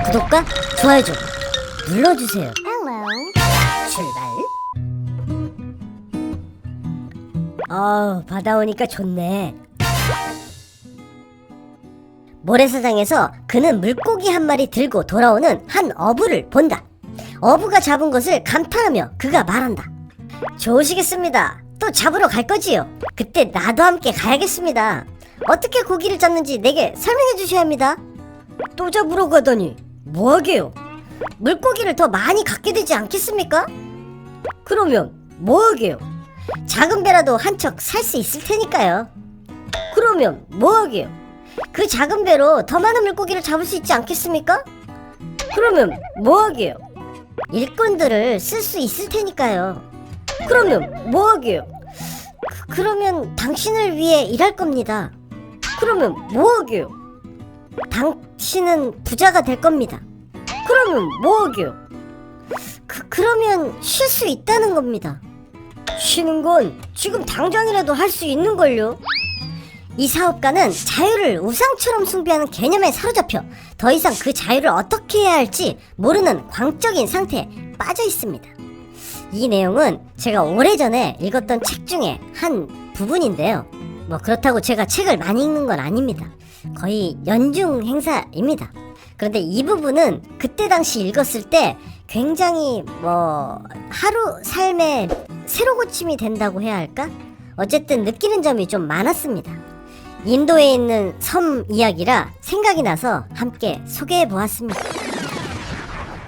구독과 좋아요 좀 눌러주세요. 출발. 바다 오니까 좋네. 모래사장에서 그는 물고기 한 마리 들고 돌아오는 한 어부를 본다. 어부가 잡은 것을 감탄하며 그가 말한다. 좋으시겠습니다. 또 잡으러 갈 거지요? 그때 나도 함께 가야겠습니다. 어떻게 고기를 잡는지 내게 설명해 주셔야 합니다. 또 잡으러 가다니 뭐하게요? 물고기를 더 많이 갖게 되지 않겠습니까? 그러면 뭐하게요? 작은 배라도 한 척 살 수 있을 테니까요. 그러면 뭐하게요? 그 작은 배로 더 많은 물고기를 잡을 수 있지 않겠습니까? 그러면 뭐하게요? 일꾼들을 쓸 수 있을 테니까요. 그러면 뭐하게요? 그러면 당신을 위해 일할 겁니다. 그러면 뭐하게요? 당신은 부자가 될 겁니다. 그러면 뭐하게요? 그러면 쉴 수 있다는 겁니다. 쉬는 건 지금 당장이라도 할 수 있는걸요. 이 사업가는 자유를 우상처럼 숭배하는 개념에 사로잡혀 더 이상 그 자유를 어떻게 해야 할지 모르는 광적인 상태에 빠져 있습니다. 이 내용은 제가 오래전에 읽었던 책 중에 한 부분인데요. 그렇다고 제가 책을 많이 읽는 건 아닙니다. 거의 연중 행사입니다. 그런데 이 부분은 그때 당시 읽었을 때 굉장히 하루 삶의 새로 고침이 된다고 해야 할까? 어쨌든 느끼는 점이 좀 많았습니다. 인도에 있는 섬 이야기라 생각이 나서 함께 소개해 보았습니다.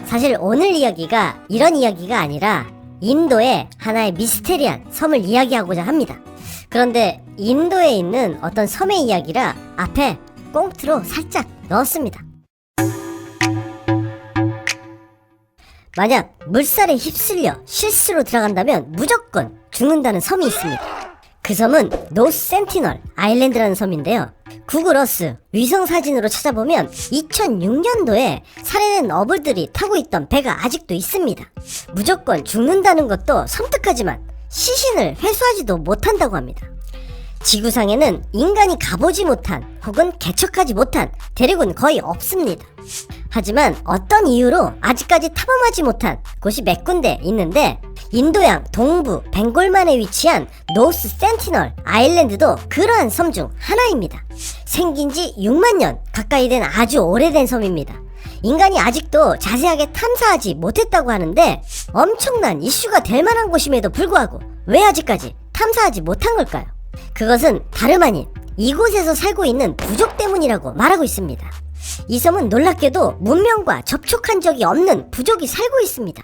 사실 오늘 이야기가 이런 이야기가 아니라 인도의 하나의 미스테리한 섬을 이야기하고자 합니다. 그런데 인도에 있는 어떤 섬의 이야기라 앞에 꽁트로 살짝 넣었습니다. 만약 물살에 휩쓸려 실수로 들어간다면 무조건 죽는다는 섬이 있습니다. 그 섬은 노스 센티널 아일랜드라는 섬인데요. 구글 어스 위성 사진으로 찾아보면 2006년도에 살해된 어부들이 타고 있던 배가 아직도 있습니다. 무조건 죽는다는 것도 섬뜩하지만 시신을 회수하지도 못한다고 합니다. 지구상에는 인간이 가보지 못한 혹은 개척하지 못한 대륙은 거의 없습니다. 하지만 어떤 이유로 아직까지 탐험하지 못한 곳이 몇 군데 있는데 인도양 동부 벵골만에 위치한 노스 센티널 아일랜드도 그러한 섬 중 하나입니다. 생긴 지 6만 년 가까이 된 아주 오래된 섬입니다. 인간이 아직도 자세하게 탐사하지 못했다고 하는데 엄청난 이슈가 될 만한 곳임에도 불구하고 왜 아직까지 탐사하지 못한 걸까요? 그것은 다름 아닌 이곳에서 살고 있는 부족 때문이라고 말하고 있습니다. 이 섬은 놀랍게도 문명과 접촉한 적이 없는 부족이 살고 있습니다.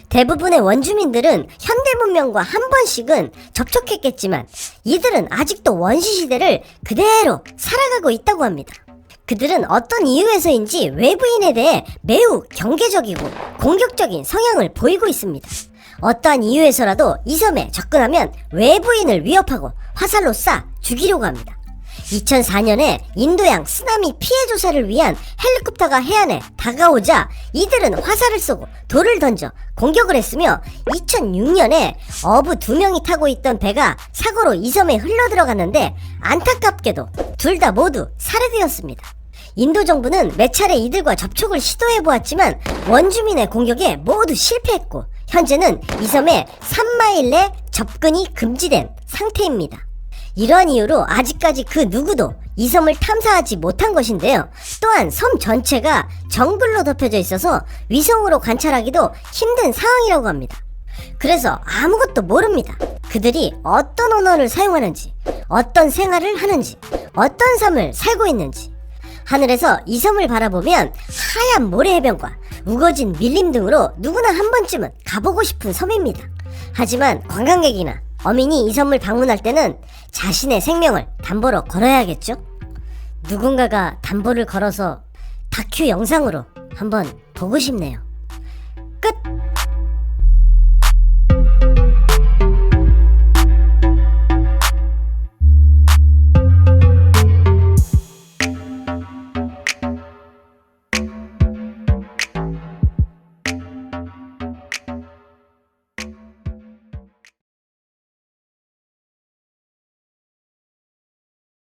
대부분의 원주민들은 현대 문명과 한 번씩은 접촉했겠지만 이들은 아직도 원시시대를 그대로 살아가고 있다고 합니다. 그들은 어떤 이유에서인지 외부인에 대해 매우 경계적이고 공격적인 성향을 보이고 있습니다. 어떠한 이유에서라도 이 섬에 접근하면 외부인을 위협하고 화살로 쏴 죽이려고 합니다. 2004년에 인도양 쓰나미 피해 조사를 위한 헬리콥터가 해안에 다가오자 이들은 화살을 쏘고 돌을 던져 공격을 했으며 2006년에 어부 2명이 타고 있던 배가 사고로 이 섬에 흘러들어갔는데 안타깝게도 둘 다 모두 살해되었습니다. 인도 정부는 몇 차례 이들과 접촉을 시도해보았지만 원주민의 공격에 모두 실패했고 현재는 이 섬에 3마일 내 접근이 금지된 상태입니다. 이러한 이유로 아직까지 그 누구도 이 섬을 탐사하지 못한 것인데요. 또한 섬 전체가 정글로 덮여져 있어서 위성으로 관찰하기도 힘든 상황이라고 합니다. 그래서 아무것도 모릅니다. 그들이 어떤 언어를 사용하는지, 어떤 생활을 하는지, 어떤 삶을 살고 있는지. 하늘에서 이 섬을 바라보면 하얀 모래해변과 우거진 밀림 등으로 누구나 한 번쯤은 가보고 싶은 섬입니다. 하지만 관광객이나 어민이 이 섬을 방문할 때는 자신의 생명을 담보로 걸어야겠죠? 누군가가 담보를 걸어서 다큐 영상으로 한번 보고 싶네요.